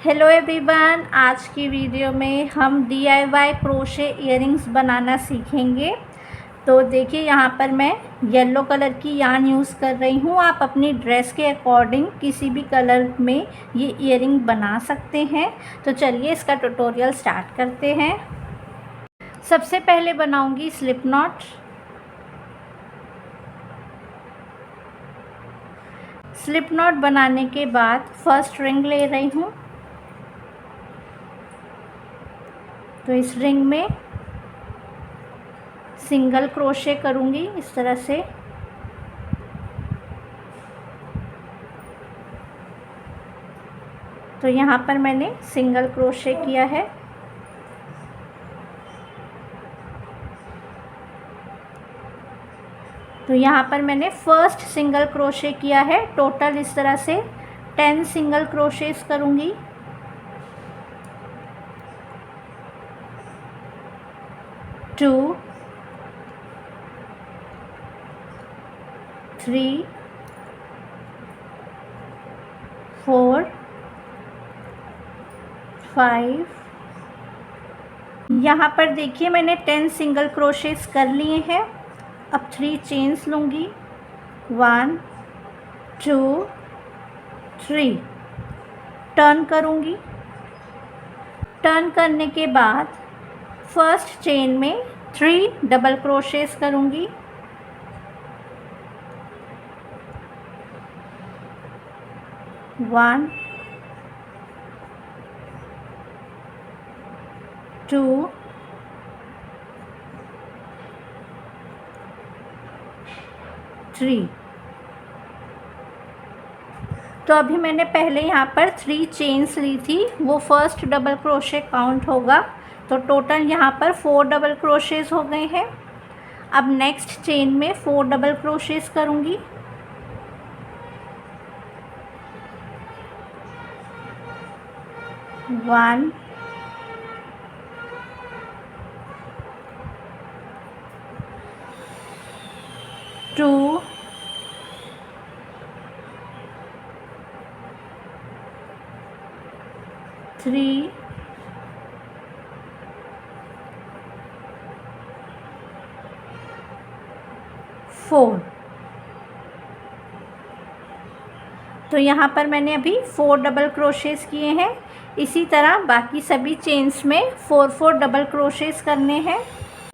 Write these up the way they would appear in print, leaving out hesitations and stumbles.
Hello everyone, आज की video में हम DIY क्रोशे इयररिंग्स बनाना सीखेंगे। तो देखिए यहाँ पर मैं येलो कलर की यार्न यूज़ कर रही हूँ। आप अपनी ड्रेस के अकॉर्डिंग किसी भी कलर में ये इयररिंग बना सकते हैं। तो चलिए इसका ट्यूटोरियल स्टार्ट करते हैं। सबसे पहले बनाऊँगी स्लिप नॉट। स्लिप नॉट बनाने के बाद फर्स्ट रिंग ले रही हूँ। तो इस रिंग में सिंगल क्रोशे करूँगी इस तरह से। तो यहाँ पर मैंने सिंगल क्रोशे किया है। तो यहाँ पर मैंने फर्स्ट सिंगल क्रोशे किया है। टोटल इस तरह से 10 सिंगल क्रोशेस करूँगी। टू, 3, 4, 5। यहाँ पर देखिए मैंने 10 सिंगल क्रोशेस कर लिए हैं। अब 3 चेन्स लूँगी। 1, 2, 3। टर्न करूँगी। टर्न करने के बाद फर्स्ट चेन में 3 डबल क्रोशेस करूँगी। 1, 2, 3। तो अभी मैंने पहले यहाँ पर 3 चेन्स ली थी, वो फर्स्ट डबल क्रोशे काउंट होगा। तो टोटल यहाँ पर 4 डबल क्रोशेस हो गए हैं। अब नेक्स्ट चेन में 4 डबल क्रोशेस करूँगी। 1, 2, 3, 4। तो यहाँ पर मैंने अभी 4 डबल क्रोशेस किए हैं। इसी तरह बाकी सभी चेन्स में 4 डबल क्रोशेस करने हैं।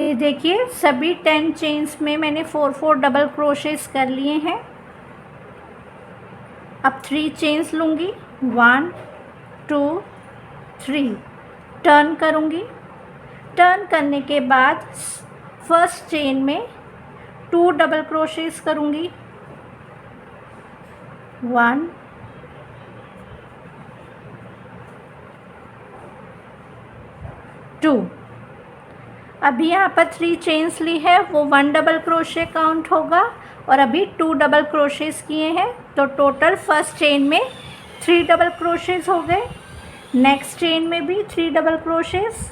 ये देखिए सभी 10 चेन्स में मैंने 4 डबल क्रोशेस कर लिए हैं। अब 3 चेन्स लूँगी। 1, 2, 3। टर्न करूँगी। टर्न करने के बाद फर्स्ट चेन में 2 डबल क्रोशेस करूँगी। 1, 2। अभी यहाँ पर 3 चेन्स ली है, वो 1 डबल क्रोशे काउंट होगा। और अभी 2 डबल क्रोशेस किए हैं। तो टोटल फर्स्ट चेन में 3 डबल क्रोशेस हो गए। नेक्स्ट चेन में भी 3 डबल क्रोशेस।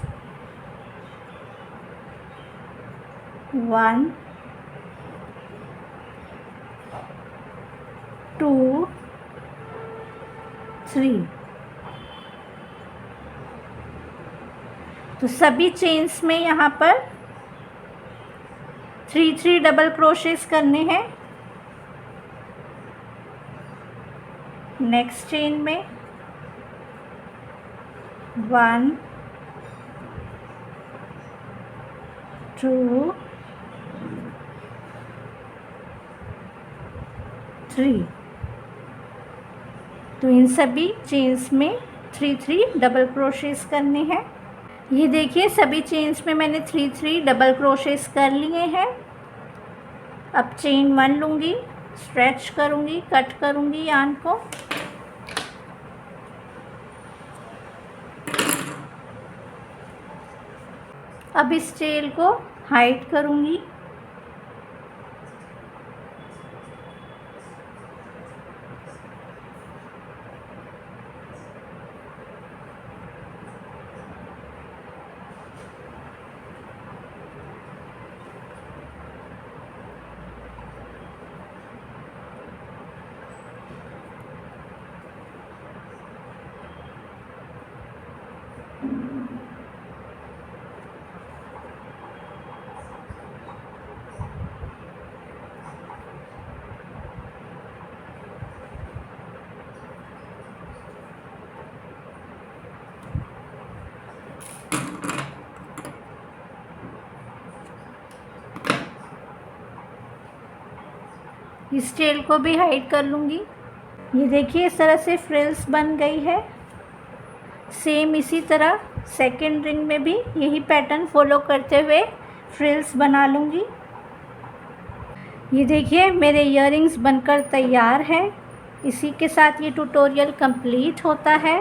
1, 2, 3। तो सभी चेन्स में यहाँ पर 3 डबल क्रोशेस करने हैं। नेक्स्ट चेन में 1, 2, 3। तो इन सभी चेन्स में 3 डबल क्रोशेस करने हैं। ये देखिए सभी चेन्स में मैंने 3 डबल क्रोशेस कर लिए हैं। अब चेन 1 लूँगी, स्ट्रेच करूँगी, कट करूँगी यार्न को। अब इस टेल को हाइड करूँगी। इस टेल को भी हाइड कर लूँगी। ये देखिए इस तरह से फ्रिल्स बन गई है। सेम इसी तरह सेकंड रिंग में भी यही पैटर्न फॉलो करते हुए फ्रिल्स बना लूँगी। ये देखिए मेरे इयररिंग्स बनकर तैयार है। इसी के साथ ये ट्यूटोरियल कंप्लीट होता है।